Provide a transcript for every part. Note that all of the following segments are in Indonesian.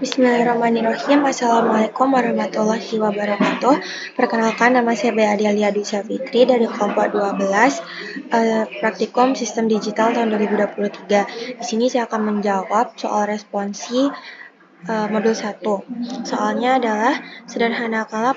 Bismillahirrahmanirrahim. Assalamualaikum warahmatullahi wabarakatuh. Perkenalkan, nama saya Adelia Dwi Savitri dari kelompok 12 Praktikum Sistem Digital tahun 2023. Di sini saya akan menjawab soal responsi modul 1. Soalnya adalah sederhanakanlah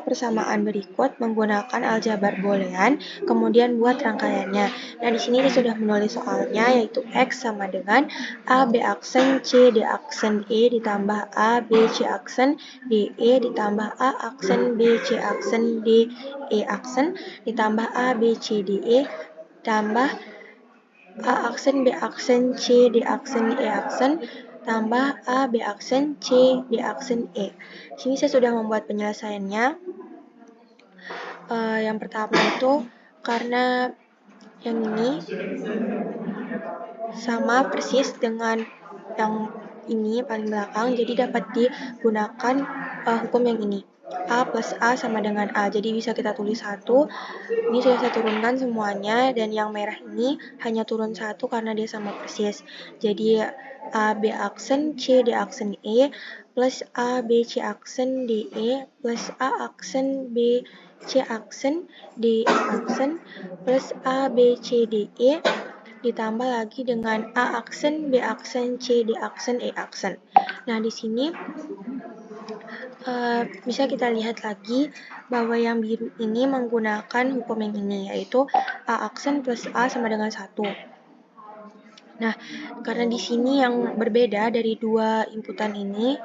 persamaan berikut menggunakan aljabar boolean, kemudian buat rangkaiannya. Nah, di sini saya sudah menulis soalnya, yaitu X sama dengan A B aksen C D aksen E ditambah A B C aksen D E ditambah A aksen B C aksen D E aksen ditambah A B C D E tambah A aksen B aksen C D aksen E aksen tambah A B aksen C D aksen E. Sini saya sudah membuat penyelesaiannya. Yang pertama itu karena yang ini sama persis dengan yang ini paling belakang, jadi dapat digunakan hukum yang ini. A plus A sama dengan A, jadi bisa kita tulis 1. Ini sudah saya turunkan semuanya, dan yang merah ini hanya turun 1 karena dia sama persis. Jadi A B aksen C D aksen E plus A B C aksen D E plus A aksen B C aksen D E aksen plus A B C D E ditambah lagi dengan A aksen, B aksen, C, D aksen, E aksen. Nah, di sini bisa kita lihat lagi bahwa yang biru ini menggunakan hukum yang ini, yaitu A aksen plus A sama dengan 1. Nah, karena di sini yang berbeda dari dua inputan ini,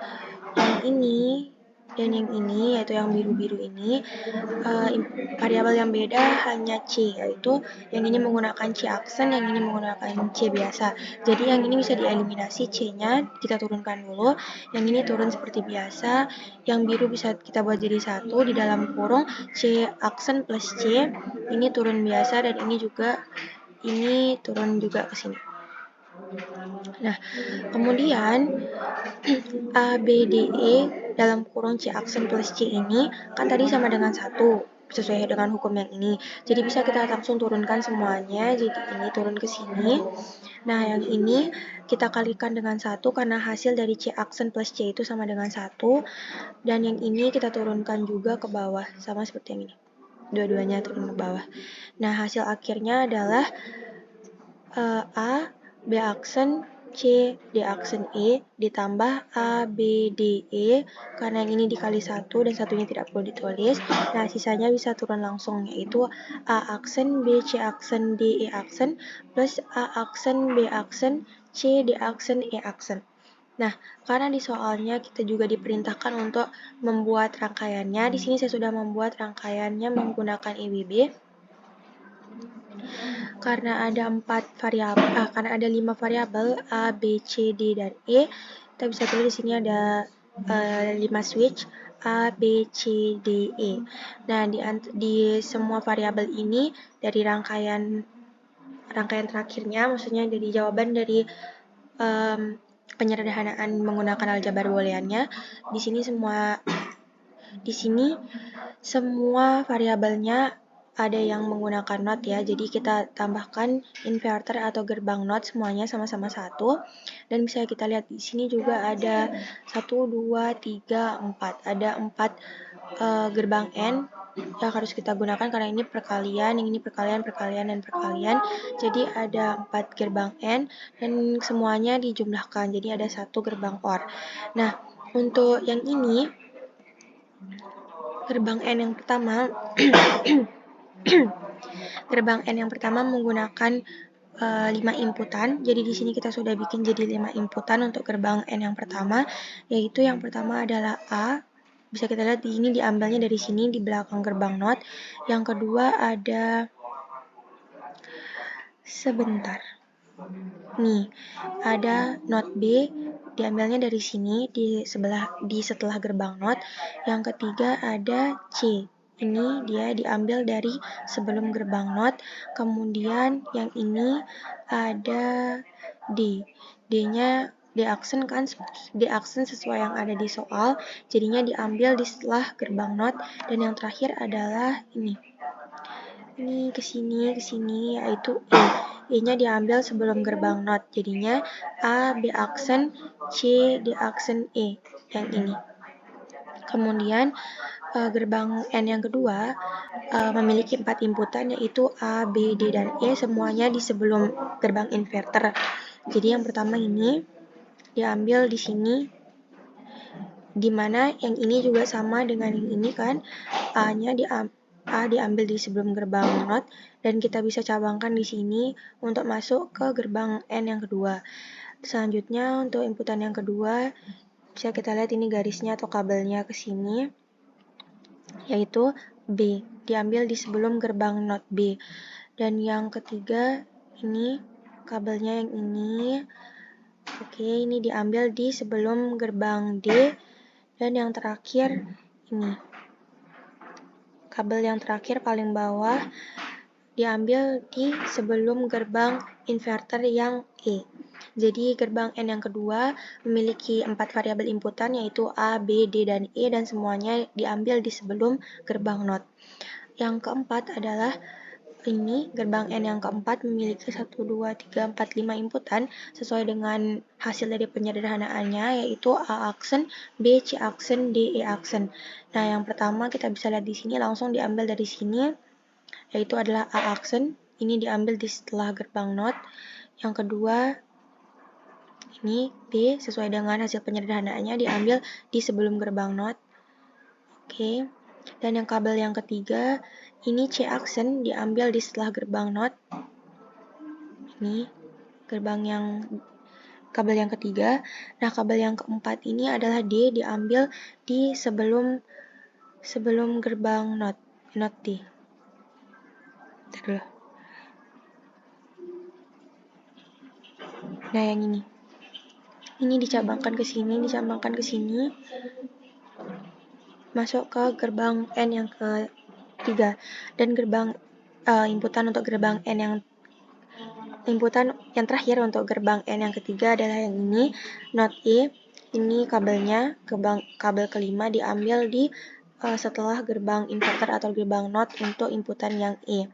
yang ini dan yang ini, yaitu yang biru-biru ini, variabel yang beda hanya C, yaitu yang ini menggunakan C aksen, yang ini menggunakan C biasa. Jadi yang ini bisa dieliminasi, C-nya kita turunkan dulu, yang ini turun seperti biasa, yang biru bisa kita buat jadi 1 di dalam kurung C aksen plus C, ini turun biasa, dan ini turun juga ke sini. Nah, kemudian A, B, D, E dalam kurung C aksen plus C ini kan tadi sama dengan 1, sesuai dengan hukum yang ini. Jadi bisa kita langsung turunkan semuanya, jadi ini turun ke sini. Nah, yang ini kita kalikan dengan 1 karena hasil dari C aksen plus C itu sama dengan 1. Dan yang ini kita turunkan juga ke bawah, sama seperti yang ini. Dua-duanya turun ke bawah. Nah, hasil akhirnya adalah A, B aksen, C, D aksen E ditambah A, B, D, E karena yang ini dikali 1 dan satunya tidak perlu ditulis. Nah, sisanya bisa turun langsung, yaitu A aksen, B, C aksen, D, E aksen plus A aksen, B aksen, C, D aksen, E aksen. Nah, karena di soalnya kita juga diperintahkan untuk membuat rangkaiannya, di sini saya sudah membuat rangkaiannya menggunakan EWB. Karena ada 5 variabel A, B, C, D, dan E, kita bisa tulis di sini ada 5 switch A, B, C, D, E. Nah, di semua variabel ini dari rangkaian terakhirnya, maksudnya dari jawaban dari penyederhanaan menggunakan aljabar booleannya, di sini semua variabelnya ada yang menggunakan not ya, jadi kita tambahkan inverter atau gerbang not semuanya sama-sama 1, dan bisa kita lihat di sini juga ada 1, 2, 3, 4, ada 4 gerbang N yang harus kita gunakan karena ini perkalian, yang ini perkalian, dan perkalian, jadi ada 4 gerbang N dan semuanya dijumlahkan, jadi ada 1 gerbang OR. Nah, untuk yang ini gerbang N yang pertama gerbang N yang pertama menggunakan 5 inputan. Jadi di sini kita sudah bikin jadi 5 inputan untuk gerbang N yang pertama, yaitu yang pertama adalah A. Bisa kita lihat di sini diambilnya dari sini di belakang gerbang not. Yang kedua ada nih, ada not B, diambilnya dari sini setelah gerbang not. Yang ketiga ada C. Ini dia diambil dari sebelum gerbang not. Kemudian yang ini ada D. D-nya D aksen sesuai yang ada di soal, jadinya diambil di setelah gerbang not. Dan yang terakhir adalah ini. ini ke sini, yaitu E. E-nya diambil sebelum gerbang not, jadinya A, B aksen, C, D aksen, E, yang ini. Kemudian gerbang N yang kedua memiliki 4 inputan, yaitu A, B, D, dan E, semuanya di sebelum gerbang inverter. Jadi yang pertama ini diambil di sini, dimana yang ini juga sama dengan yang ini kan, A-nya diambil di sebelum gerbang not, dan kita bisa cabangkan di sini untuk masuk ke gerbang N yang kedua. Selanjutnya untuk inputan yang kedua, bisa kita lihat ini garisnya atau kabelnya ke sini, yaitu B, diambil di sebelum gerbang not B. Dan yang ketiga, ini kabelnya yang ini. Oke, ini diambil di sebelum gerbang D. Dan yang terakhir, ini. Kabel yang terakhir paling bawah diambil di sebelum gerbang inverter yang E. Jadi gerbang N yang kedua memiliki 4 variabel inputan, yaitu A, B, D, dan E, dan semuanya diambil di sebelum gerbang not. Yang keempat adalah ini, gerbang N yang keempat memiliki 1, 2, 3, 4, 5 inputan sesuai dengan hasil dari penyederhanaannya, yaitu A aksen, B, C aksen, D, E aksen. Nah, yang pertama kita bisa lihat di sini langsung diambil dari sini, yaitu adalah A aksen. Ini diambil di setelah gerbang not. Yang kedua, ini B, sesuai dengan hasil penyederhanaannya diambil di sebelum gerbang not. Oke. Dan yang kabel yang ketiga, ini C aksen diambil di setelah gerbang not. Ini kabel yang ketiga. Nah, kabel yang keempat ini adalah D, diambil di sebelum gerbang not D. Nah, yang ini. Ini dicabangkan ke sini, masuk ke gerbang N yang ketiga. Dan inputan yang terakhir untuk gerbang N yang ketiga adalah yang ini, not E. Ini kabelnya, kabel kelima diambil di setelah gerbang inverter atau gerbang not untuk inputan yang E.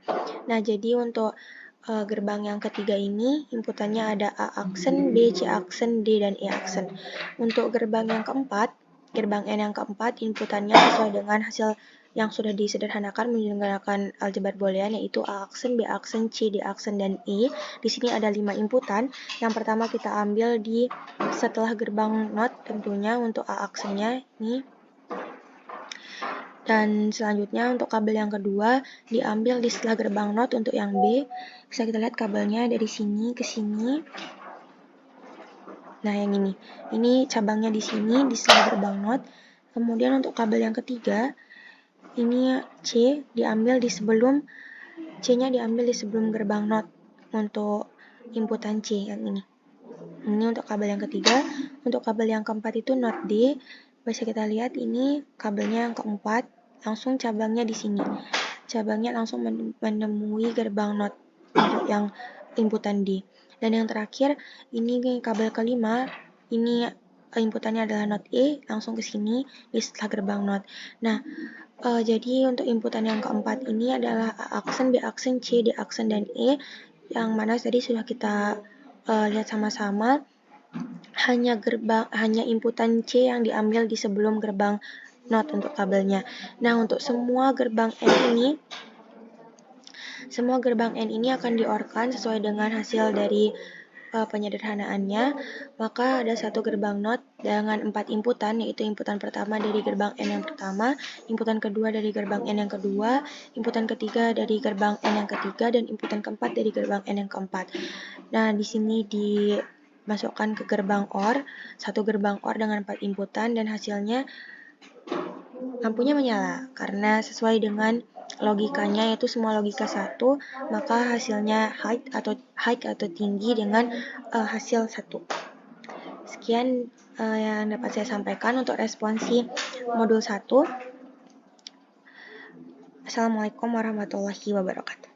Nah, jadi untuk gerbang yang ketiga ini inputannya ada A aksen, B, C aksen, D, dan E aksen. Untuk gerbang yang keempat, gerbang N yang keempat, inputannya sesuai dengan hasil yang sudah disederhanakan menggunakan aljabar boolean, yaitu A aksen, B aksen, C, D aksen, dan E. Di sini ada 5 inputan. Yang pertama kita ambil di setelah gerbang not, tentunya untuk A aksennya ini. Dan selanjutnya untuk kabel yang kedua diambil di setelah gerbang not untuk yang B. Bisa kita lihat kabelnya dari sini ke sini. Nah, yang ini. Ini cabangnya di sini di setelah gerbang not. Kemudian untuk kabel yang ketiga, ini C diambil di sebelum C-nya diambil di sebelum gerbang not untuk inputan C yang ini. Ini untuk kabel yang ketiga. Untuk kabel yang keempat itu not D. Bisa kita lihat ini kabelnya yang keempat, langsung cabangnya di sini. Cabangnya langsung menemui gerbang not untuk yang inputan D. Dan yang terakhir, ini kabel kelima, ini inputannya adalah not E, langsung ke sini di setelah gerbang not. Nah, jadi untuk inputan yang keempat ini adalah A aksen, B aksen, C, D aksen, dan E, yang mana tadi sudah kita lihat sama-sama. Hanya inputan C yang diambil di sebelum gerbang not untuk kabelnya. Nah, untuk semua gerbang N ini akan diorkan sesuai dengan hasil dari penyederhanaannya. Maka ada satu gerbang not dengan 4 inputan, yaitu inputan pertama dari gerbang N yang pertama, inputan kedua dari gerbang N yang kedua, inputan ketiga dari gerbang N yang ketiga, dan inputan keempat dari gerbang N yang keempat. Nah, di sini dimasukkan ke gerbang OR, satu gerbang OR dengan 4 inputan, dan hasilnya lampunya menyala karena sesuai dengan logikanya, yaitu semua logika 1, maka hasilnya high atau tinggi dengan hasil 1. Sekian yang dapat saya sampaikan untuk responsi modul 1. Assalamualaikum warahmatullahi wabarakatuh.